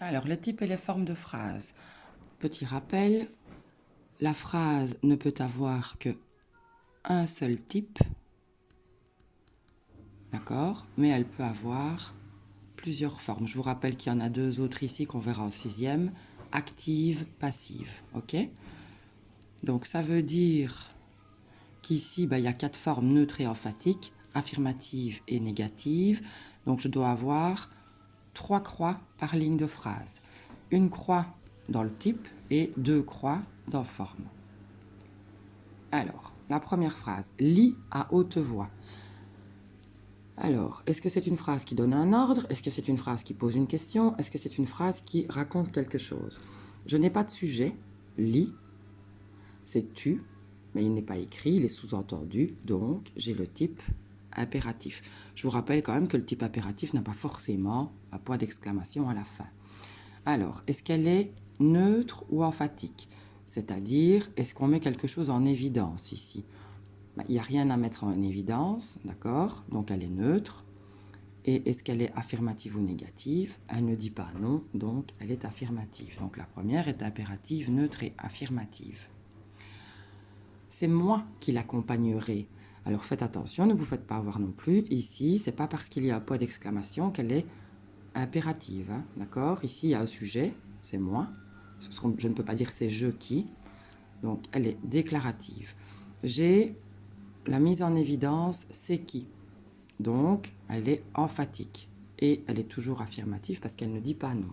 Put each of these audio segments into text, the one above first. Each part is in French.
Alors, les types et les formes de phrases. Petit rappel, la phrase ne peut avoir que un seul type, d'accord, mais elle peut avoir plusieurs formes. Je vous rappelle qu'il y en a deux autres ici qu'on verra en sixième, active, passive, ok? Donc, ça veut dire qu'ici, il y a 4 formes neutres et emphatiques, affirmative et négative. Donc, je dois avoir 3 croix par ligne de phrase. Une croix dans le type et 2 croix dans forme. Alors, la première phrase, lis à haute voix. Alors, est-ce que c'est une phrase qui donne un ordre? Est-ce que c'est une phrase qui pose une question? Est-ce que c'est une phrase qui raconte quelque chose? Je n'ai pas de sujet, lis, c'est tu, mais il n'est pas écrit, il est sous-entendu, donc j'ai le type impératif. Je vous rappelle quand même que le type impératif n'a pas forcément un point d'exclamation à la fin. Alors, est-ce qu'elle est neutre ou emphatique? C'est-à-dire, est-ce qu'on met quelque chose en évidence ici? Il n'y a rien à mettre en évidence, d'accord? Donc elle est neutre. Et est-ce qu'elle est affirmative ou négative? Elle ne dit pas non, donc elle est affirmative. Donc la première est impérative, neutre et affirmative. C'est moi qui l'accompagnerai. Alors faites attention, ne vous faites pas avoir non plus. Ici, c'est pas parce qu'il y a un point d'exclamation qu'elle est impérative, hein, d'accord? Ici, il y a un sujet, c'est moi. Je ne peux pas dire c'est je qui. Donc elle est déclarative. J'ai la mise en évidence, c'est qui. Donc, elle est emphatique. Et elle est toujours affirmative parce qu'elle ne dit pas non.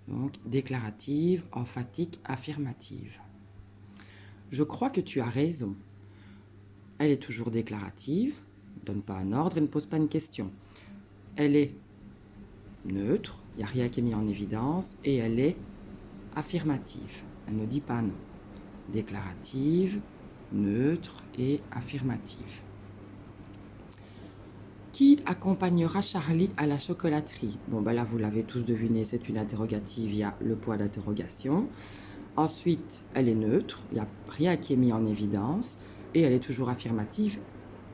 Donc, déclarative, emphatique, affirmative. Je crois que tu as raison. Elle est toujours déclarative, ne donne pas un ordre et ne pose pas une question. Elle est neutre, il n'y a rien qui est mis en évidence, et elle est affirmative. Elle ne dit pas non. Déclarative, neutre et affirmative. Qui accompagnera Charlie à la chocolaterie? Bon, là, vous l'avez tous deviné, c'est une interrogative, il y a le point d'interrogation. Ensuite, elle est neutre, il n'y a rien qui est mis en évidence. Et elle est toujours affirmative,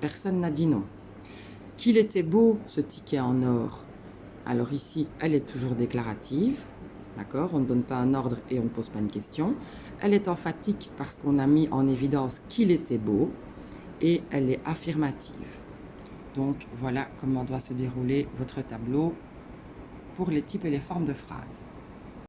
personne n'a dit non. Qu'il était beau, ce ticket en or. Alors ici, elle est toujours déclarative, d'accord? On ne donne pas un ordre et on ne pose pas une question. Elle est emphatique parce qu'on a mis en évidence qu'il était beau. Et elle est affirmative. Donc, voilà comment doit se dérouler votre tableau pour les types et les formes de phrases.